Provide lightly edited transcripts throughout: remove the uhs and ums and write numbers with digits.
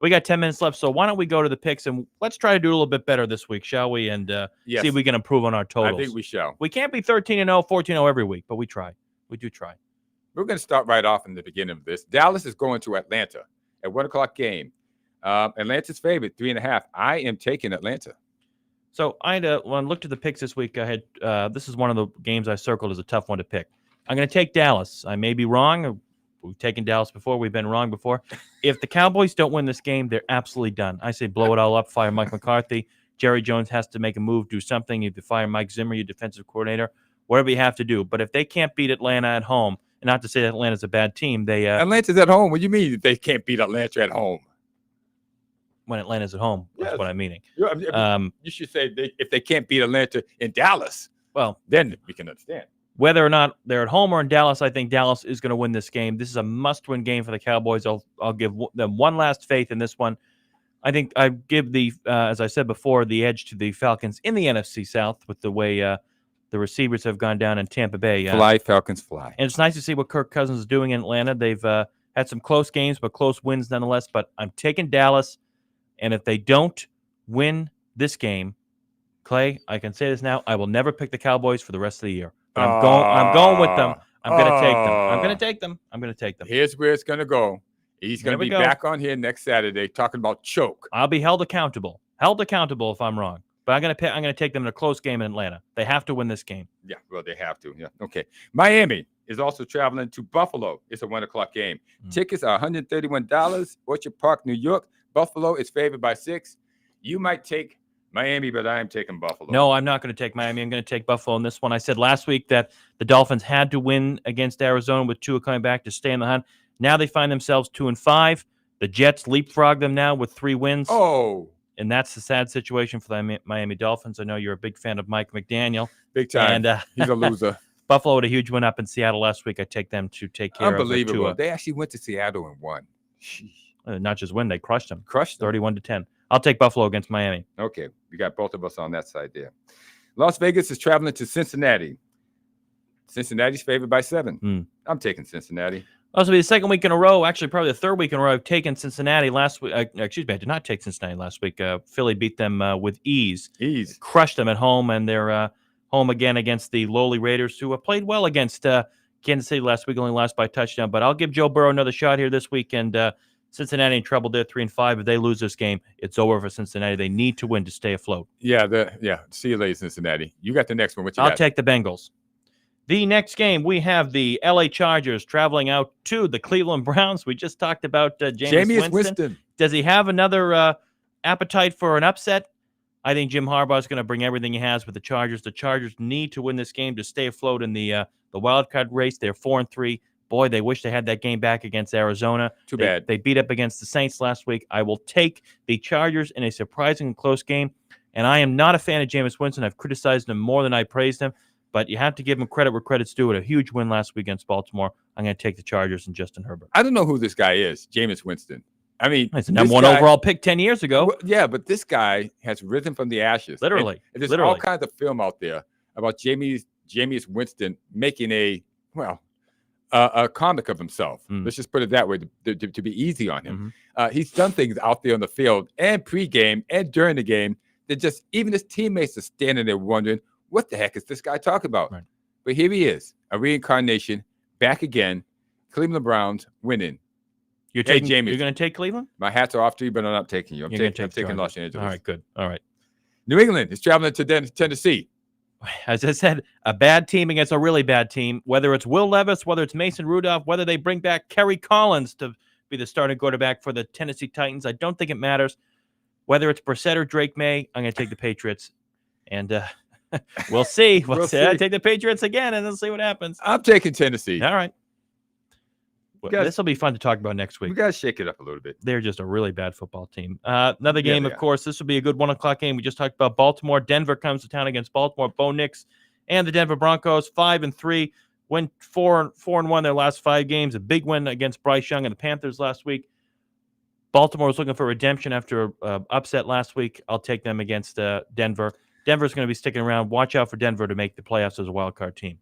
We got 10 minutes left, so why don't we go to the picks, and let's try to do a little bit better this week, shall we? And Yes. see if we can improve on our totals. I think we shall. We can't be 13-0, 14-0 every week, but we try. We do try. We're going to start right off in the beginning of this. Dallas is going to Atlanta at 1 o'clock game. Atlanta's favorite, 3.5. I am taking Atlanta. So when I looked at the picks this week, I had this is one of the games I circled as a tough one to pick. I'm going to take Dallas. I may be wrong. We've taken Dallas before. We've been wrong before. If the Cowboys don't win this game, they're absolutely done. I say blow it all up, fire Mike McCarthy. Jerry Jones has to make a move, do something. You have to fire Mike Zimmer, your defensive coordinator, whatever you have to do. But if they can't beat Atlanta at home, and not to say that Atlanta's a bad team, Atlanta's at home. What do you mean they can't beat Atlanta at home? When Atlanta's at home, that's what I'm meaning. You should say if they can't beat Atlanta in Dallas, well, then we can understand. Whether or not they're at home or in Dallas, I think Dallas is going to win this game. This is a must-win game for the Cowboys. I'll give them one last faith in this one. I think I give as I said before, the edge to the Falcons in the NFC South with the way the receivers have gone down in Tampa Bay. Fly, Falcons, fly. And it's nice to see what Kirk Cousins is doing in Atlanta. They've had some close games, but close wins nonetheless. But I'm taking Dallas, and if they don't win this game, Clay, I can say this now, I will never pick the Cowboys for the rest of the year. But I'm going with them. I'm going to take them. I'm going to take them. Here's where it's going to go. He's going to be back on here next Saturday talking about choke. I'll be held accountable. If I'm wrong. But I'm going to take them in a close game in Atlanta. They have to win this game. Yeah, well, they have to. Yeah, okay. Miami is also traveling to Buffalo. It's a 1 o'clock game. Tickets are $131. Orchard Park, New York. Buffalo is favored by 6. You might take Miami, but I am taking Buffalo. No, I'm not going to take Miami. I'm going to take Buffalo in this one. I said last week that the Dolphins had to win against Arizona with Tua coming back to stay in the hunt. Now they find themselves 2-5. The Jets leapfrog them now with 3 wins. Oh. And that's the sad situation for the Miami Dolphins. I know you're a big fan of Mike McDaniel. Big time. And he's a loser. Buffalo had a huge win up in Seattle last week. I take them to take care of Tua. Unbelievable. They actually went to Seattle and won. Not just win, they crushed them. 31-10. I'll take Buffalo against Miami. Okay, we got both of us on that side there. Las Vegas is traveling to Cincinnati. Cincinnati's favored by 7. I'm taking Cincinnati. This will be the second week in a row, actually probably the third week in a row I've taken Cincinnati last week. I did not take Cincinnati last week. Philly beat them with ease. Crushed them at home, and they're home again against the lowly Raiders, who played well against Kansas City last week, only lost by a touchdown. But I'll give Joe Burrow another shot here this week, and Cincinnati in trouble. They're 3-5. If they lose this game, it's over for Cincinnati. They need to win to stay afloat. Yeah. See you later, Cincinnati. You got the next one. I'll take the Bengals. The next game, we have the LA Chargers traveling out to the Cleveland Browns. We just talked about Jameis Winston. Does he have another appetite for an upset? I think Jim Harbaugh is going to bring everything he has with the Chargers. The Chargers need to win this game to stay afloat in the wild card race. They're 4-3. Boy, they wish they had that game back against Arizona. Too bad. They beat up against the Saints last week. I will take the Chargers in a surprisingly close game. And I am not a fan of Jameis Winston. I've criticized him more than I praised him. But you have to give him credit where credit's due. A huge win last week against Baltimore. I'm going to take the Chargers and Justin Herbert. I don't know who this guy is, Jameis Winston. I mean, it's the number one overall pick 10 years ago. Well, yeah, but this guy has risen from the ashes. Literally. And there's all kinds of film out there about Jameis Winston making a comic of himself. Let's just put it that way to be easy on him. He's done things out there on the field and pregame and during the game that just even his teammates are standing there wondering, what the heck is this guy talking about? Right. But here he is, a reincarnation, back again. Cleveland Browns winning. You're going to take Cleveland? My hats are off to you, but I'm not taking you. I'm taking Los Angeles. All right, good. All right. New England is traveling to Tennessee. As I said, a bad team against a really bad team. Whether it's Will Levis, whether it's Mason Rudolph, whether they bring back Kerry Collins to be the starting quarterback for the Tennessee Titans, I don't think it matters. Whether it's Brissett or Drake May, I'm going to take the Patriots. And we'll see. We'll see. I take the Patriots again, and then see what happens. I'm taking Tennessee. All right. Well, this will be fun to talk about next week. We got to shake it up a little bit. They're just a really bad football team. Another game, of course. This will be a good 1 o'clock game. We just talked about Baltimore. Denver comes to town against Baltimore. Bo Nix and the Denver Broncos, 5-3, went 4-1 their last 5 games. A big win against Bryce Young and the Panthers last week. Baltimore was looking for redemption after upset last week. I'll take them against Denver. Denver's going to be sticking around. Watch out for Denver to make the playoffs as a wild card team.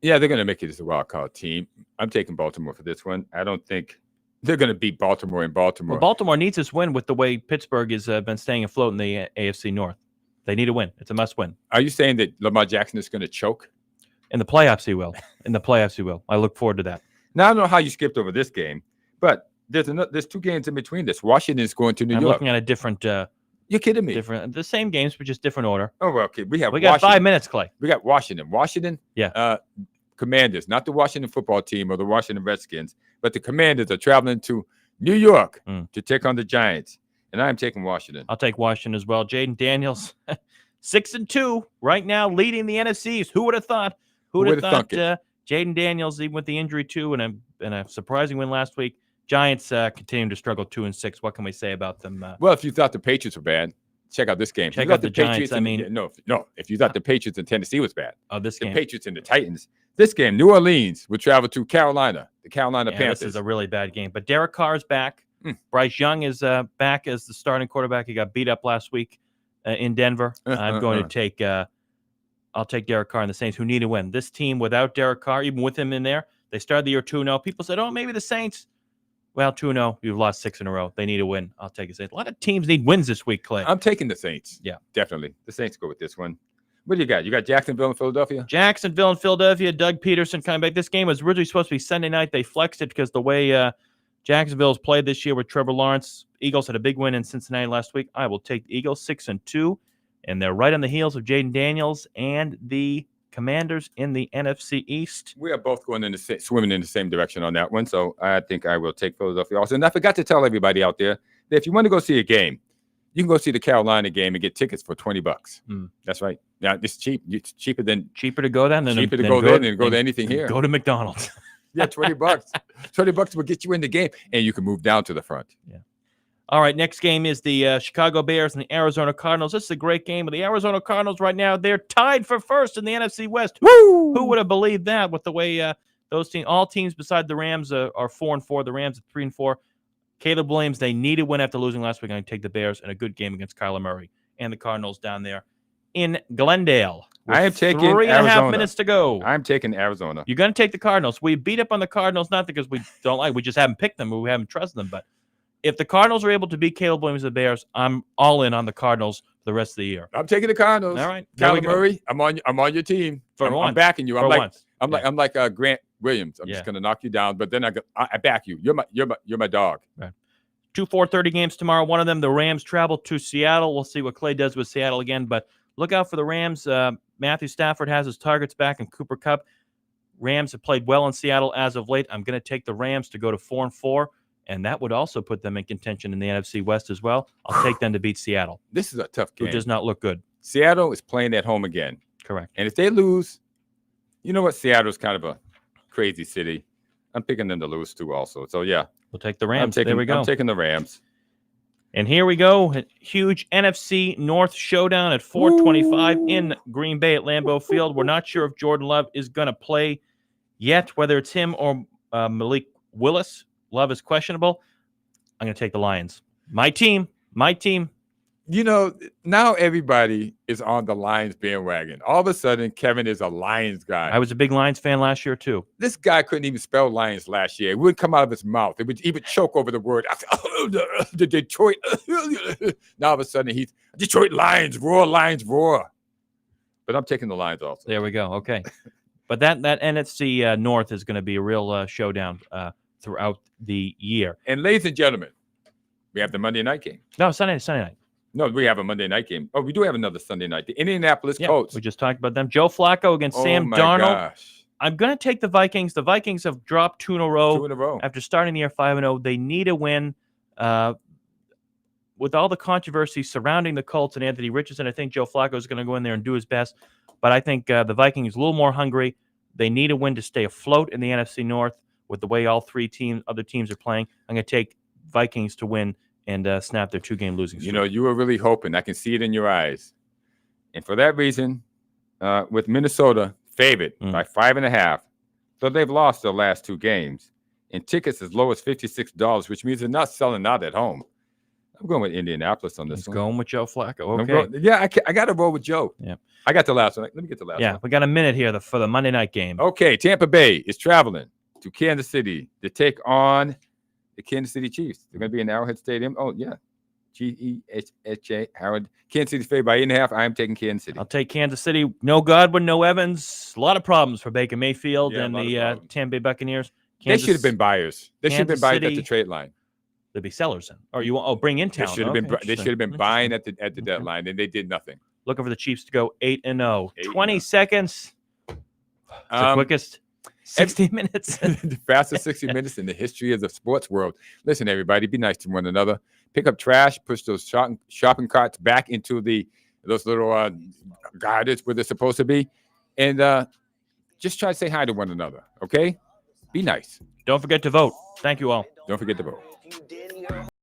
Yeah, they're going to make it as a wild card team. I'm taking Baltimore for this one. I don't think They're going to beat Baltimore in Baltimore. Well, Baltimore needs this win with the way Pittsburgh has been staying afloat in the AFC North. They need a win. It's a must-win. Are you saying that Lamar Jackson is going to choke? In the playoffs, he will. I look forward to that. Now, I don't know how you skipped over this game, but there's 2 games in between this. Washington is going to New York. I'm looking at a different. You're kidding me? The same games, but just different order. Oh, well, okay. We got 5 minutes, Clay. We got Washington. Yeah. Commanders, not the Washington football team or the Washington Redskins, but the Commanders are traveling to New York to take on the Giants, and I'm taking Washington. I'll take Washington as well. Jaden Daniels, 6-2 right now, leading the NFC. Who would have thought? Who would have thought? Jaden Daniels, even with the injury too, and a surprising win last week. Giants continuing to struggle 2-6. What can we say about them? Well, if you thought the Patriots were bad, check out this game. Check out the Giants. No. If you thought the Patriots in Tennessee was bad, this the game, Patriots and the Titans. This game, New Orleans would travel to Carolina. The Carolina Panthers. This is a really bad game. But Derek Carr is back. Bryce Young is back as the starting quarterback. He got beat up last week in Denver. I'm going to take. I'll take Derek Carr and the Saints, who need a win. This team without Derek Carr, even with him in there, they started the year 2-0. People said, "Oh, maybe the Saints." Well, 2-0. You've lost 6 in a row. They need a win. I'll take the Saints. A lot of teams need wins this week, Clay. I'm taking the Saints. Yeah, definitely. The Saints go with this one. What do you got? You got Jacksonville and Philadelphia? Jacksonville and Philadelphia. Doug Peterson coming back. This game was originally supposed to be Sunday night. They flexed it because the way Jacksonville's played this year with Trevor Lawrence. Eagles had a big win in Cincinnati last week. I will take the Eagles 6-2, and they're right on the heels of Jaden Daniels and the Commanders in the NFC East. We are both going swimming in the same direction on that one, so I think I will take Philadelphia also. And I forgot to tell everybody out there that if you want to go see a game, you can go see the Carolina game and get tickets for $20. That's right. Yeah, it's cheap. It's cheaper to go then. Cheaper to go there than go to anything here. Go to McDonald's. Yeah, $20. $20 will get you in the game, and you can move down to the front. Yeah. All right, next game is the Chicago Bears and the Arizona Cardinals. This is a great game. But the Arizona Cardinals right now, they're tied for first in the NFC West. Woo! Who would have believed that with the way those teams, all teams beside the Rams are 4-4. The Rams are 3-4. Caleb Williams, they need a win after losing last week. I'm going to take the Bears in a good game against Kyler Murray and the Cardinals down there in Glendale. I am taking 3.5 minutes to go. I'm taking Arizona. You're going to take the Cardinals. We beat up on the Cardinals, not because we don't like. We just haven't picked them or we haven't trusted them. But if the Cardinals are able to beat Caleb Williams and the Bears, I'm all in on the Cardinals for the rest of the year. I'm taking the Cardinals. All right, Kyler Murray, I'm on your team. I'm backing you. I'm like Grant Williams. I'm just going to knock you down, but then I back you. You're my dog. Right. 2 4:30 games tomorrow. One of them, the Rams travel to Seattle. We'll see what Clay does with Seattle again, but look out for the Rams. Matthew Stafford has his targets back, and Cooper Kupp. Rams have played well in Seattle as of late. I'm going to take the Rams to go to 4-4, and that would also put them in contention in the NFC West as well. I'll take them to beat Seattle. This is a tough game. Who does not look good. Seattle is playing at home again. Correct. And if they lose, you know what? Seattle's kind of a crazy city. I'm picking them to lose too also. So, yeah. We'll take the Rams. There we go. I'm taking the Rams. And here we go. A huge NFC North showdown at 4:25 in Green Bay at Lambeau Field. We're not sure if Jordan Love is going to play yet, whether it's him or Malik Willis. Love is questionable. I'm going to take the Lions. My team. You know, now everybody is on the Lions bandwagon. All of a sudden, Kevin is a Lions guy. I was a big Lions fan last year, too. This guy couldn't even spell Lions last year. It wouldn't come out of his mouth. He would choke over the word. The Detroit. Now, all of a sudden, he's Detroit Lions roar. But I'm taking the Lions also. There we go. Okay. But that NFC North is going to be a real showdown throughout the year. And ladies and gentlemen, we have the Monday night game. No, Sunday night. No, we have a Monday night game. Oh, we do have another Sunday night. The Indianapolis Colts. We just talked about them. Joe Flacco against Sam Darnold. Gosh. I'm going to take the Vikings. The Vikings have dropped 2 in a row. After starting the year 5-0. They need a win. With all the controversy surrounding the Colts and Anthony Richardson, I think Joe Flacco is going to go in there and do his best. But I think the Vikings are a little more hungry. They need a win to stay afloat in the NFC North with the way all other teams are playing. I'm going to take Vikings to win and snap their 2-game losing streak. You know, you were really hoping. I can see it in your eyes. And for that reason, with Minnesota favored by 5.5, so they've lost their last 2 games. And tickets as low as $56, which means they're not selling out at home. I'm going with Indianapolis on this one. Going with Joe Flacco. Okay. I got to roll with Joe. Yeah. I got the last one. Let me get the last one. Yeah, we got a minute here for the Monday night game. Okay, Tampa Bay is traveling to Kansas City to take on the Kansas City Chiefs. They're going to be in Arrowhead Stadium. Oh, yeah. GEHA, Howard. Kansas City's favored by 8.5. I am taking Kansas City. I'll take Kansas City. No Godwin, no Evans. A lot of problems for Baker Mayfield and the Tampa Bay Buccaneers. They should have been buyers. They should have been buyers at the trade line. They'd be sellers then. Or you want bring in talent. They should have been buying at the deadline, and they did nothing. Looking for the Chiefs to go 8-0. 20 seconds. It's the quickest 60 minutes. The fastest 60 minutes in the history of the sports world. Listen, everybody, be nice to one another. Pick up trash, push those shopping carts back into those little gardens where they're supposed to be, and just try to say hi to one another, okay? Be nice. Don't forget to vote. Thank you all. Don't forget to vote.